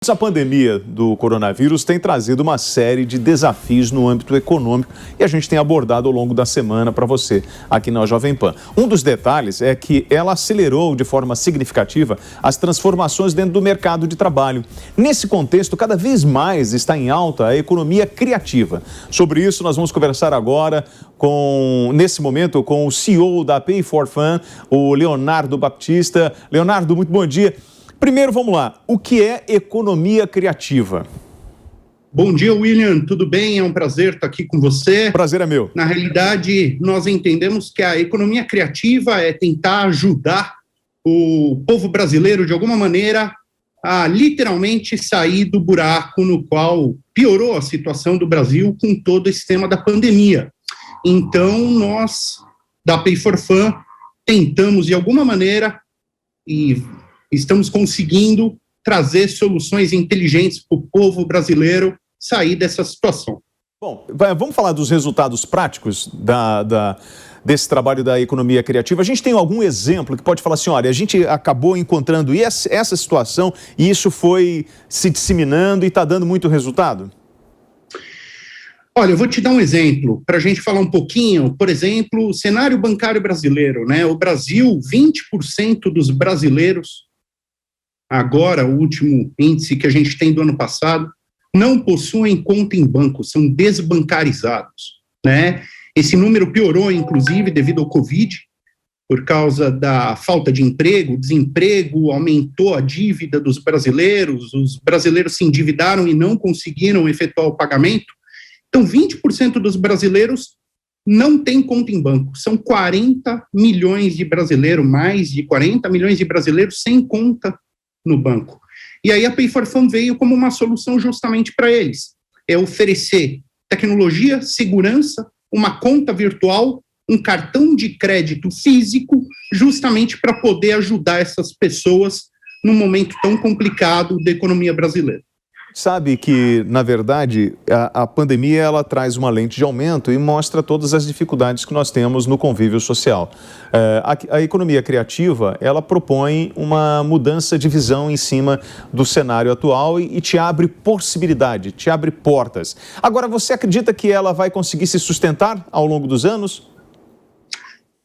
A pandemia do coronavírus tem trazido uma série de desafios no âmbito econômico e a gente tem abordado ao longo da semana para você aqui na Jovem Pan. Um dos detalhes é que ela acelerou de forma significativa as transformações dentro do mercado de trabalho. Nesse contexto, cada vez mais está em alta a economia criativa. Sobre isso, nós vamos conversar agora nesse momento, com o CEO da Pay for Fun, o Leonardo Baptista. Leonardo, muito bom dia. Primeiro, vamos lá. O que é economia criativa? Bom dia, William. Tudo bem? É um prazer estar aqui com você. Prazer é meu. Na realidade, nós entendemos que a economia criativa é tentar ajudar o povo brasileiro, de alguma maneira, a literalmente sair do buraco no qual piorou a situação do Brasil com todo esse tema da pandemia. Então, nós, da Pay for Fun, tentamos, de alguma maneira, e estamos conseguindo trazer soluções inteligentes para o povo brasileiro sair dessa situação. Bom, vamos falar dos resultados práticos desse trabalho da economia criativa. A gente tem algum exemplo que pode falar assim, olha, a gente acabou encontrando essa situação e isso foi se disseminando e está dando muito resultado? Olha, eu vou te dar um exemplo, para a gente falar um pouquinho, por exemplo, o cenário bancário brasileiro, né? O Brasil, 20% dos brasileiros, agora o último índice que a gente tem do ano passado, não possuem conta em banco, são desbancarizados, né? Esse número piorou, inclusive, devido ao Covid, por causa da falta de emprego, desemprego, aumentou a dívida dos brasileiros, os brasileiros se endividaram e não conseguiram efetuar o pagamento. Então, 20% dos brasileiros não têm conta em banco, são 40 milhões de brasileiros, mais de 40 milhões de brasileiros sem conta no banco. E aí a Pay for Fun veio como uma solução justamente para eles. É oferecer tecnologia, segurança, uma conta virtual, um cartão de crédito físico, justamente para poder ajudar essas pessoas num momento tão complicado da economia brasileira. Sabe que, na verdade, a pandemia ela traz uma lente de aumento e mostra todas as dificuldades que nós temos no convívio social. A economia criativa, ela propõe uma mudança de visão em cima do cenário atual e te abre possibilidade, te abre portas. Agora, você acredita que ela vai conseguir se sustentar ao longo dos anos?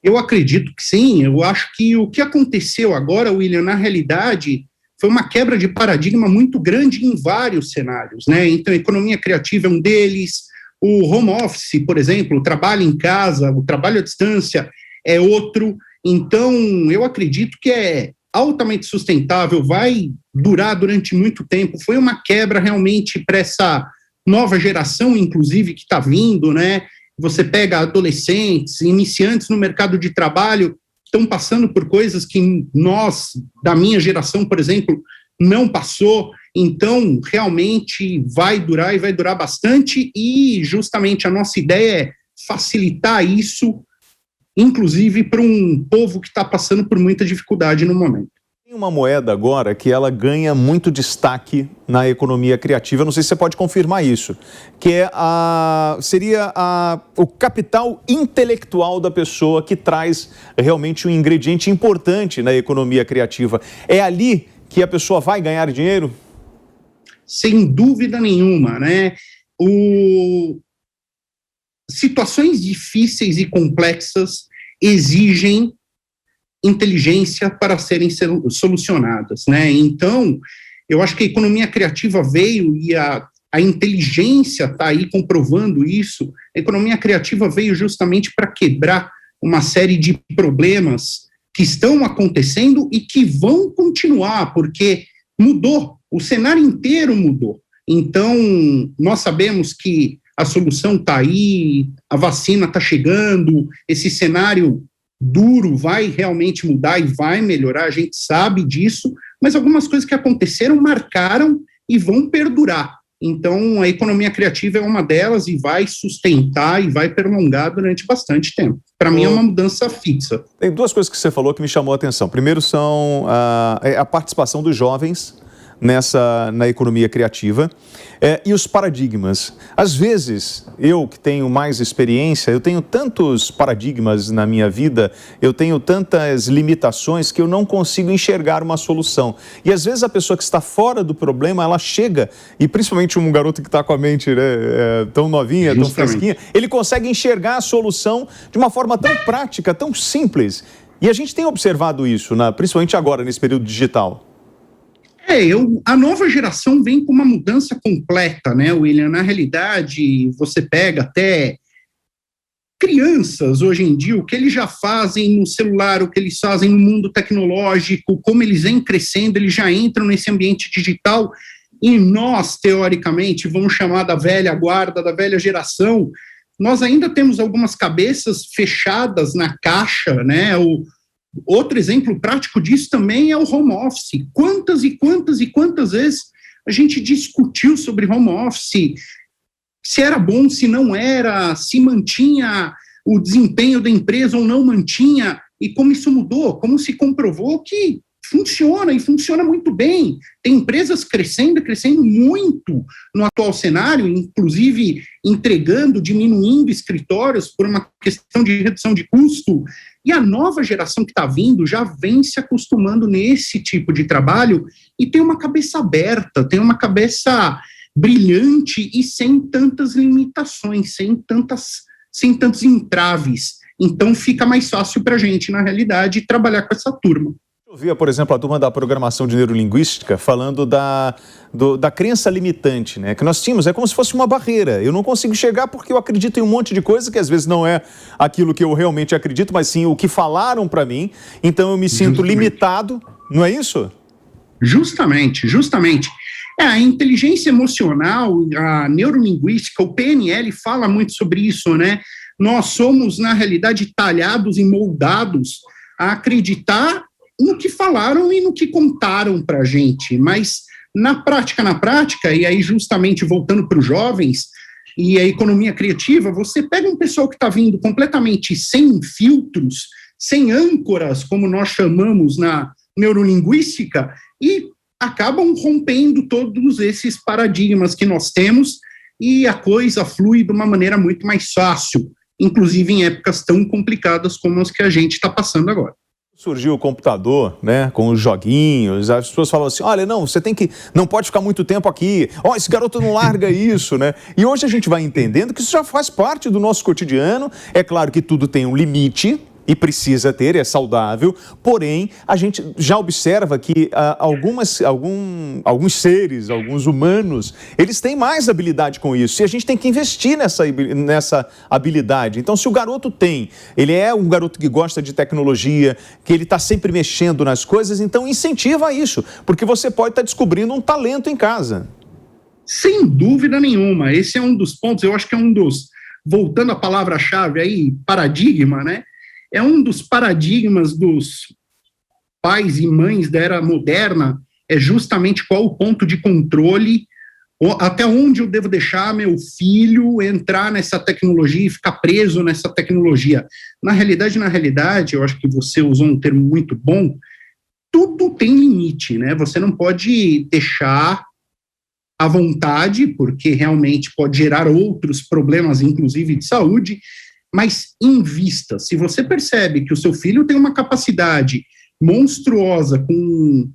Eu acredito que sim. Eu acho que o que aconteceu agora, William, na realidade, foi uma quebra de paradigma muito grande em vários cenários, né? Então, a economia criativa é um deles, o home office, por exemplo, o trabalho em casa, o trabalho à distância é outro. Então, eu acredito que é altamente sustentável, vai durar durante muito tempo. Foi uma quebra realmente para essa nova geração, inclusive, que está vindo, né? Você pega adolescentes, iniciantes no mercado de trabalho, estão passando por coisas que nós, da minha geração, por exemplo, não passou. Então, realmente vai durar e vai durar bastante e justamente a nossa ideia é facilitar isso, inclusive para um povo que está passando por muita dificuldade no momento. Tem uma moeda agora que ela ganha muito destaque na economia criativa, não sei se você pode confirmar isso, que é seria o capital intelectual da pessoa que traz realmente um ingrediente importante na economia criativa. É ali que a pessoa vai ganhar dinheiro? Sem dúvida nenhuma, né? Situações difíceis e complexas exigem inteligência para serem solucionadas, né? Então, eu acho que a economia criativa veio e a inteligência está aí comprovando isso. A economia criativa veio justamente para quebrar uma série de problemas que estão acontecendo e que vão continuar, porque mudou, o cenário inteiro mudou. Então, nós sabemos que a solução está aí, a vacina está chegando, esse cenário duro vai realmente mudar e vai melhorar, a gente sabe disso, mas algumas coisas que aconteceram marcaram e vão perdurar. Então, a economia criativa é uma delas e vai sustentar e vai prolongar durante bastante tempo. Para mim, é uma mudança fixa. Tem duas coisas que você falou que me chamou a atenção. Primeiro são a participação dos jovens na economia criativa. E os paradigmas. Às vezes, eu que tenho mais experiência, eu tenho tantos paradigmas na minha vida, eu tenho tantas limitações que eu não consigo enxergar uma solução. E às vezes a pessoa que está fora do problema, ela chega, e principalmente um garoto que está com a mente, né, tão novinha, tão fresquinha, ele consegue enxergar a solução de uma forma tão prática, tão simples. E a gente tem observado isso, principalmente agora, nesse período digital. A nova geração vem com uma mudança completa, né, William? Na realidade, você pega até crianças hoje em dia, o que eles já fazem no celular, o que eles fazem no mundo tecnológico, como eles vêm crescendo, eles já entram nesse ambiente digital, e nós, teoricamente, vamos chamar da velha guarda, da velha geração, nós ainda temos algumas cabeças fechadas na caixa, né? Outro exemplo prático disso também é o home office. Quantas e quantas e quantas vezes a gente discutiu sobre home office, se era bom, se não era, se mantinha o desempenho da empresa ou não mantinha, e como isso mudou, como se comprovou que funciona, e funciona muito bem. Tem empresas crescendo muito no atual cenário, inclusive entregando, diminuindo escritórios por uma questão de redução de custo. E a nova geração que está vindo já vem se acostumando nesse tipo de trabalho e tem uma cabeça aberta, tem uma cabeça brilhante e sem tantas limitações, sem tantos entraves. Então fica mais fácil para a gente, na realidade, trabalhar com essa turma. Eu via, por exemplo, a turma da programação de neurolinguística falando da crença limitante, né? Que nós tínhamos, é como se fosse uma barreira. Eu não consigo chegar porque eu acredito em um monte de coisa que às vezes não é aquilo que eu realmente acredito, mas sim o que falaram para mim. Então eu me sinto limitado, não é isso? Justamente. A inteligência emocional, a neurolinguística, o PNL fala muito sobre isso, né? Nós somos, na realidade, talhados e moldados a acreditar no que falaram e no que contaram para a gente, mas na prática, e aí justamente voltando para os jovens e a economia criativa, você pega um pessoal que está vindo completamente sem filtros, sem âncoras, como nós chamamos na neurolinguística, e acabam rompendo todos esses paradigmas que nós temos, e a coisa flui de uma maneira muito mais fácil, inclusive em épocas tão complicadas como as que a gente está passando agora. Surgiu o computador, né, com os joguinhos, as pessoas falam assim, olha, não pode ficar muito tempo aqui, esse garoto não larga isso, né? E hoje a gente vai entendendo que isso já faz parte do nosso cotidiano. É claro que tudo tem um limite e precisa ter, é saudável, porém, a gente já observa que alguns seres, alguns humanos, eles têm mais habilidade com isso, e a gente tem que investir nessa habilidade. Então, se o garoto ele é um garoto que gosta de tecnologia, que ele está sempre mexendo nas coisas, então incentiva isso, porque você pode estar descobrindo um talento em casa. Sem dúvida nenhuma, esse é um dos pontos, eu acho que é um dos, voltando à palavra-chave aí, paradigma, né? É um dos paradigmas dos pais e mães da era moderna, é justamente qual o ponto de controle, até onde eu devo deixar meu filho entrar nessa tecnologia e ficar preso nessa tecnologia. Na realidade, eu acho que você usou um termo muito bom, tudo tem limite, né? Você não pode deixar à vontade, porque realmente pode gerar outros problemas, inclusive de saúde, mas invista. Se você percebe que o seu filho tem uma capacidade monstruosa com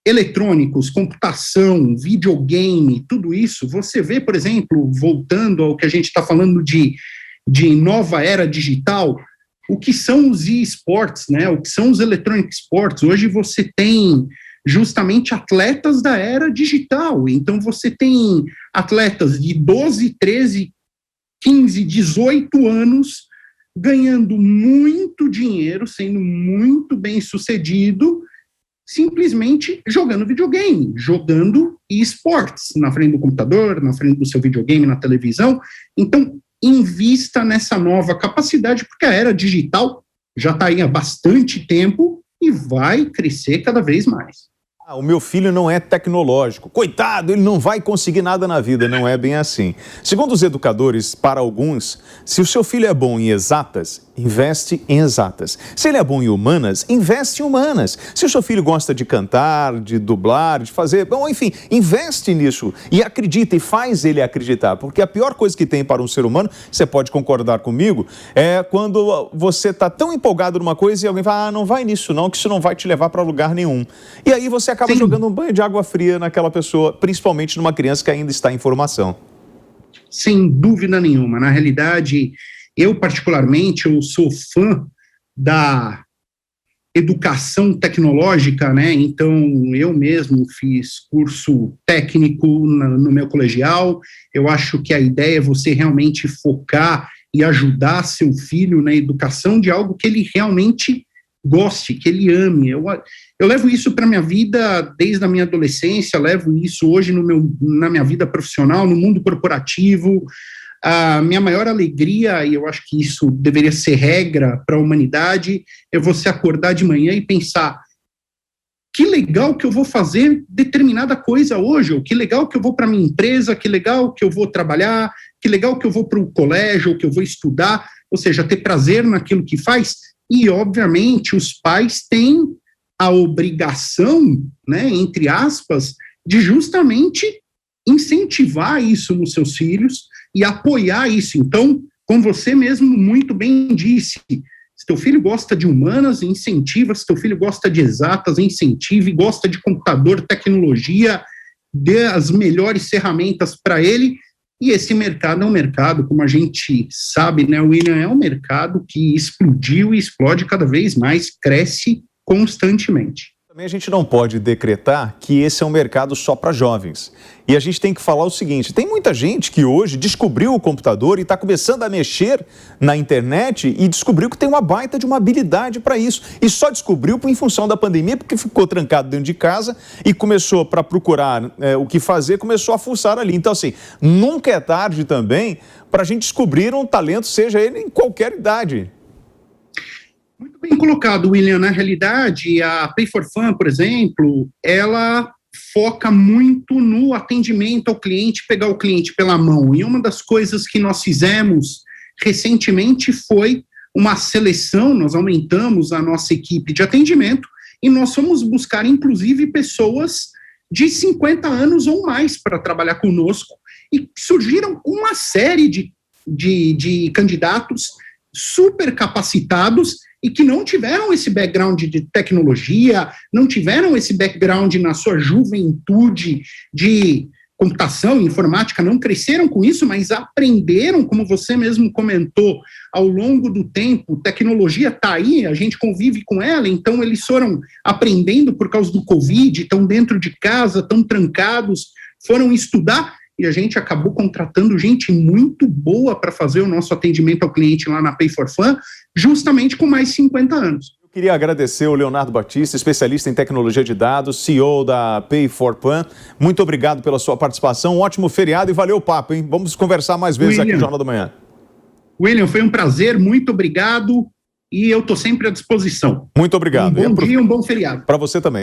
eletrônicos, computação, videogame, tudo isso, você vê, por exemplo, voltando ao que a gente está falando de nova era digital, o que são os e-sports, né? O que são os electronic sports. Hoje você tem justamente atletas da era digital. Então você tem atletas de 12, 13, 15, 18 anos, ganhando muito dinheiro, sendo muito bem sucedido, simplesmente jogando videogame, jogando esportes, na frente do computador, na frente do seu videogame, na televisão. Então, invista nessa nova capacidade, porque a era digital já está aí há bastante tempo e vai crescer cada vez mais. O meu filho não é tecnológico. Coitado, ele não vai conseguir nada na vida. Não é bem assim. Segundo os educadores, para alguns, se o seu filho é bom em exatas, investe em exatas. Se ele é bom em humanas, investe em humanas. Se o seu filho gosta de cantar, de dublar, de fazer... Bom, enfim, investe nisso e acredita e faz ele acreditar. Porque a pior coisa que tem para um ser humano, você pode concordar comigo, é quando você está tão empolgado numa coisa e alguém fala, não vai nisso não, que isso não vai te levar para lugar nenhum. E aí você acaba jogando um banho de água fria naquela pessoa, principalmente numa criança que ainda está em formação. Sem dúvida nenhuma. Na realidade... Eu, particularmente, eu sou fã da educação tecnológica, né? Então, eu mesmo fiz curso técnico no meu colegial. Eu acho que a ideia é você realmente focar e ajudar seu filho na educação de algo que ele realmente goste, que ele ame. Eu levo isso para a minha vida desde a minha adolescência, levo isso hoje na minha vida profissional, no mundo corporativo. A minha maior alegria, e eu acho que isso deveria ser regra para a humanidade, é você acordar de manhã e pensar que legal que eu vou fazer determinada coisa hoje, ou que legal que eu vou para a minha empresa, que legal que eu vou trabalhar, que legal que eu vou para o colégio, ou que eu vou estudar, ou seja, ter prazer naquilo que faz. E, obviamente, os pais têm a obrigação, né, entre aspas, de justamente incentivar isso nos seus filhos, e apoiar isso. Então, como você mesmo muito bem disse, se teu filho gosta de humanas, incentiva, se teu filho gosta de exatas, incentive, gosta de computador, tecnologia, dê as melhores ferramentas para ele, e esse mercado é um mercado, como a gente sabe, né, William, é um mercado que explodiu e explode cada vez mais, cresce constantemente. Também a gente não pode decretar que esse é um mercado só para jovens. E a gente tem que falar o seguinte, tem muita gente que hoje descobriu o computador e está começando a mexer na internet e descobriu que tem uma baita de uma habilidade para isso. E só descobriu em função da pandemia, porque ficou trancado dentro de casa e começou para procurar o que fazer, começou a fuçar ali. Então, assim, nunca é tarde também para a gente descobrir um talento, seja ele em qualquer idade. Muito bem colocado, William. Na realidade, a Pay for Fun, por exemplo, ela foca muito no atendimento ao cliente, pegar o cliente pela mão. E uma das coisas que nós fizemos recentemente foi uma seleção, nós aumentamos a nossa equipe de atendimento e nós fomos buscar, inclusive, pessoas de 50 anos ou mais para trabalhar conosco. E surgiram uma série de candidatos super capacitados e que não tiveram esse background de tecnologia, não tiveram esse background na sua juventude de computação, informática, não cresceram com isso, mas aprenderam, como você mesmo comentou, ao longo do tempo, tecnologia está aí, a gente convive com ela, então eles foram aprendendo por causa do Covid, estão dentro de casa, estão trancados, foram estudar, e a gente acabou contratando gente muito boa para fazer o nosso atendimento ao cliente lá na Pay for Fun, justamente com mais de 50 anos. Eu queria agradecer o Leonardo Batista, especialista em tecnologia de dados, CEO da Pay for Fun. Muito obrigado pela sua participação, um ótimo feriado e valeu o papo, hein? Vamos conversar mais vezes aqui no Jornal da Manhã. William, foi um prazer, muito obrigado e eu estou sempre à disposição. Muito obrigado. Um bom dia e um bom feriado. Para você também.